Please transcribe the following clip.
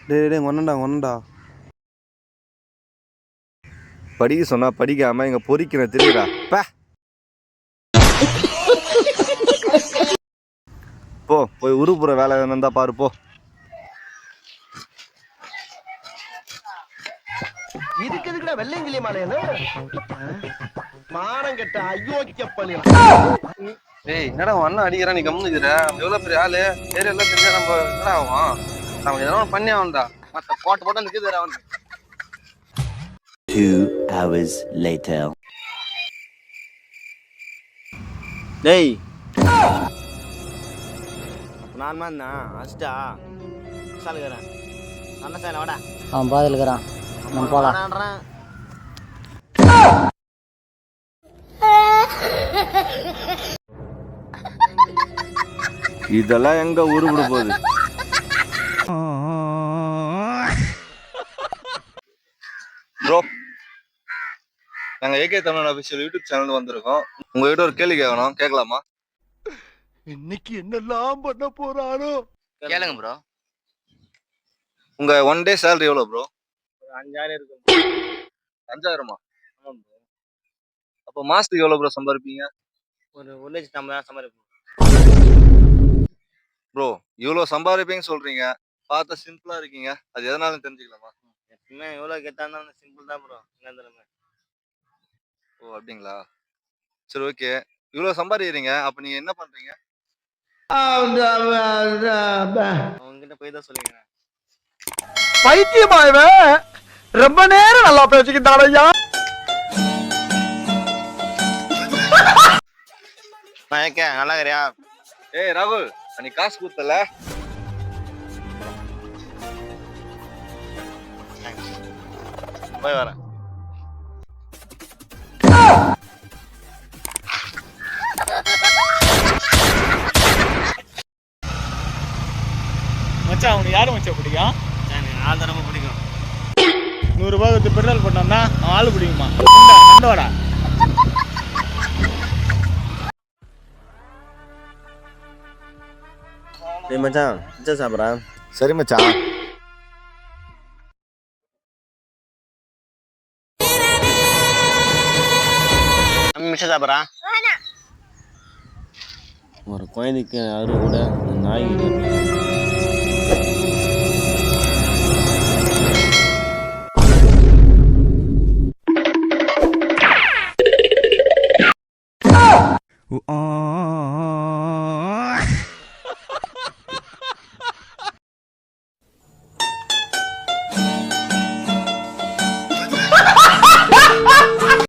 டேய் டேய் ஒன்னண்டா ஒன்னண்டா. படிக்க சொன்னா படிக்காம இங்க பொறிக்கிற தெரியுதா? போ போய் உருப்புற வேலை இருந்தா பாரு போ. இதுக்கு எதுக்குடா வெள்ளையங்கிலி மாலையில மானம் கெட்ட அயோக்கிய பள்ளி. ஏய் என்னடா அண்ணன் அடிக்கிறான், நீ கம்முனுக்குற? எவ்வளவு பெரிய ஆளு, பேர் எல்லாம் தெரிஞ்சா நம்ம என்ன ஆகும்? நம்ம எதனா பண்ணி ஆகும்டா. மத்த போட்டு போட்டா நிக்குது அவன். 2 hours later. டேய் நான் மாண்ணா அஸ்டா சாலுகிறேன் அண்ணா சாயல வாடா. அவன் பாதியில் இருக்கிறான், நம்ம போகலாம். இதெல்லாம் எங்க உருவிட போகுது? ப்ரோ, நாங்க AK Tamil official YouTube channel வந்திருக்கோம். உங்ககிட்ட ஒரு கேள்வி கேட்கணும், கேட்கலாமா? இன்னைக்கு என்னெல்லாம் பண்ண போறானோ கேளுங்க ப்ரோ. உங்க ஒன் டே சேலரி எவ்வளவு ப்ரோ? 5000 இருக்கும். 5000மா? ஆமா ப்ரோ. அப்போ மாசத்துக்கு எவ்வளவு ப்ரோ சம்பாதிப்பீங்க? ஒரு 1,50,000 சம்பாதிப்போம் ப்ரோ. இவ்வளவு சம்பாதிப்பீங்கன்னு சொல்றீங்க, பார்த்தா சிம்பிளா இருக்கீங்க, அது எதனாலும் தெரிஞ்சுக்கலாமா? எப்பவுமே எவ்வளோ கேட்டாலும் சிம்பிள் தான் ப்ரோ. என்ன? ஓ அப்படிங்களா? சரி ஓகே. இவ்வளவு சம்பாதிக்கிறீங்க, அப்ப நீங்க என்ன பண்றீங்க? அவங்ககிட்ட போய் தான் சொல்லுங்க. பைத்தியமாயவன் ரொம்ப நேரம் நல்லா பேசிக்கிட்டான் ஐயா. நான் ஏக்கே நல்லா இருக்கிறியா? ஏய் ராகுல், நீ காசு கொடுத்தல? போய் வரேன். மச்சான் அவனுக்கு யாரும் மச்சான் பிடிக்கும்? ஆள் தான் ரொம்ப பிடிக்கும். 100 ரூபாய் கொடுத்து பெட்ரோல் போட்டோம்னா அவன் ஆள் பிடிக்குமா? நண்டோடா. டேய் மச்சான் பிச்சை சாப்பிட்றேன். சரி மச்சான். மிச்சம் சாப்பிட்றான். ஒரு குழந்தைக்கு அரு கூட நாய்